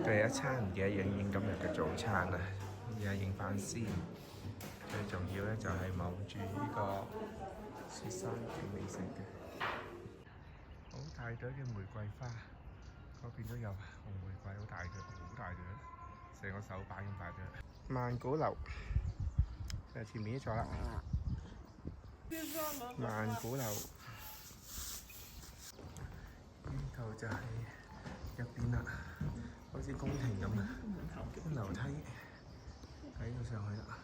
第一餐唔記得影今日嘅早餐啊，而家影翻先。最重要咧就係望住呢個雪山景美食嘅，好大朵嘅玫瑰花，嗰邊都有紅玫瑰，好大朵，好大朵，成個手板咁大朵。曼谷樓就前面呢座啦，曼谷樓呢度就係入邊啦，好似宮廷咁啊，啲樓梯喺度上去啦。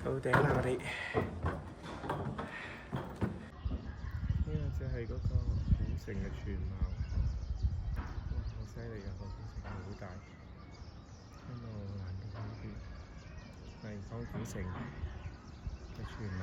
到頂啦我哋，呢個就係嗰個古城嘅全貌，哇好犀利啊！個古城好大，一路行到嗰邊，麗江古城嘅全貌。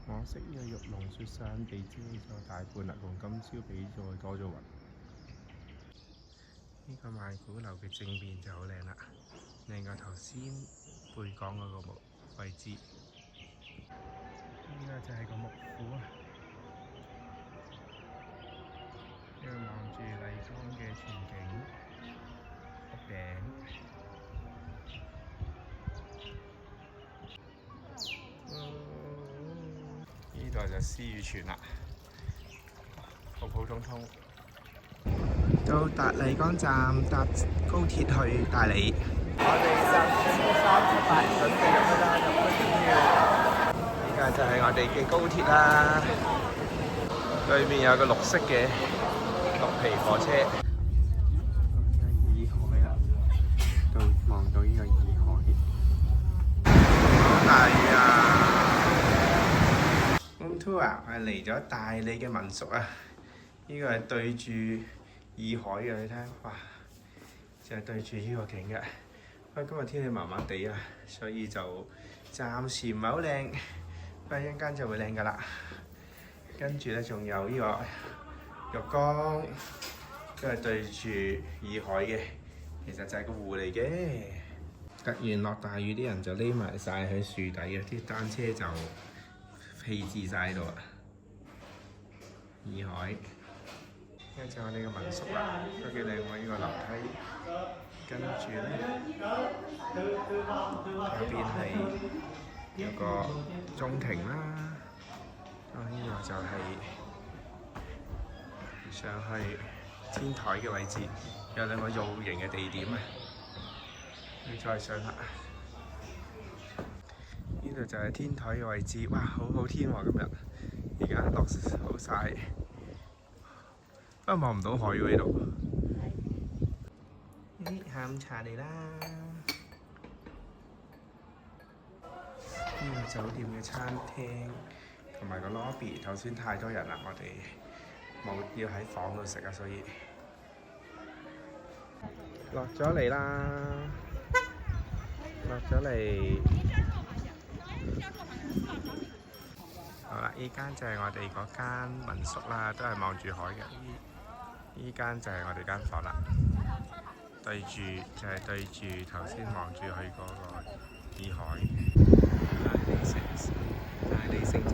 可惜呢個玉龍雪山被遮咗大半啦，同今朝比再多咗雲。呢個曼谷樓嘅正面就好靚啦，靚過頭先貝港嗰個位置。呢個就係個木府啊，呢個望住麗江嘅全景屋頂。呢度就絲雨泉啦，普普通通。到達麗江站，搭高鐵去大理。我哋搭3:8，準備入去啦，入去邊嘅？依家就係我哋嘅高鐵啦，對面有個綠色嘅綠皮火車。洱海啦，到望到呢個洱海，好大雨啊！Tour 啊，係嚟咗大理嘅民宿啊！呢個係對住洱海嘅，你睇，哇！就係對住呢個景嘅。不過今日天氣麻麻地啊，所以就暫時唔係好靚，不過一陣間就會靚噶啦。跟住咧，仲有呢個浴缸，都係對住洱海嘅，其實就係個湖嚟嘅。突然落大雨，啲人就匿埋晒喺樹底啊，啲單車就〜棄置晒喺度啊！洱海，呢就係我哋嘅民宿啦，都幾靚喎！呢個樓梯，跟住咧，下邊係有個中庭啦。呢個就係上去天台嘅位置，有兩個露營嘅地點啊！你再上啦。呢度就係天台嘅位置，哇，好好天喎！今日而家落好晒，不過望唔到海喎呢度。下午茶嚟啦！呢個酒店嘅餐廳同埋個 lobby， 頭先太多人啦，我哋冇要喺房度食啊，所以落咗嚟啦，落咗嚟。好啦，依間就係我哋嗰間民宿啦，都係望住海嘅。依間就係我哋間房啦，對住就係對住頭先望住去嗰個洱海。大理城好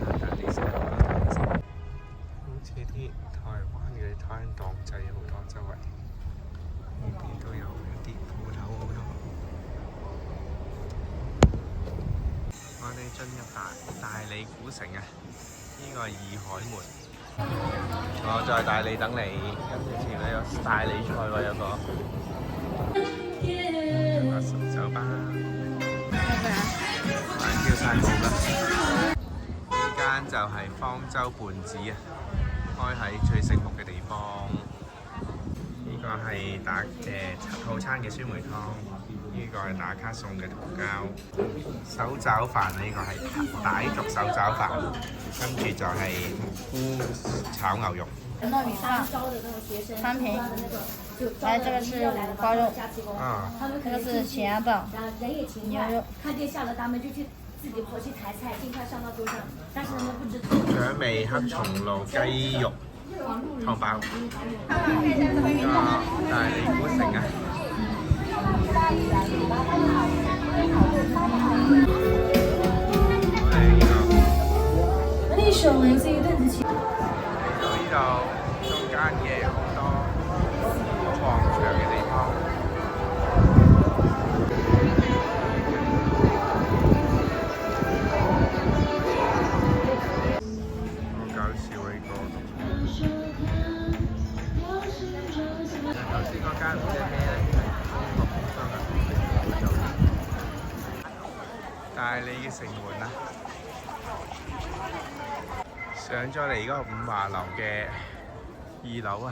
似啲台灣嘅攤檔仔好多，周圍呢邊都有一啲鋪頭好多。我哋進入大理古城啊！呢個係洱海門，我在大理等你。跟住前面有大理菜喎，有個酒吧，叫晒冇啦。呢間就係方舟伴子啊，開喺最醒目嘅地方。呢個係套餐嘅酸梅湯。呢個係打卡送嘅桃膠手抓飯，呢個係傣族手抓飯，跟住就係蘑菇炒牛肉。糯米飯3瓶，來這個是五花肉，這個是鹹鴨棒、牛肉。自己跑去抬菜，尽快上到桌上。但是他们不知道。兩味黑松露雞肉湯包，大利古城啊！呢首嚟自鄧紫棋。嚟到呢度中間嘅好多好旺場嘅地方。好搞笑呢個！頭先嗰間唔知咩咧，係中國風商銀行大利嘅城門啊！上咗嚟嗰個五華樓嘅2樓啊，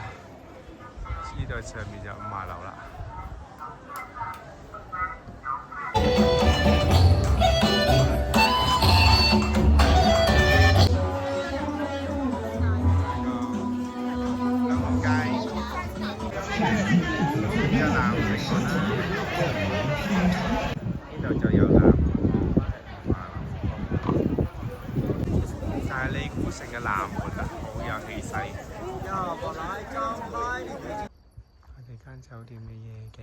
知道上面就五華樓啦。香港街有南城啦，呢度就有南大利古城嘅南門啊，好有氣勢。我哋間酒店嘅夜景。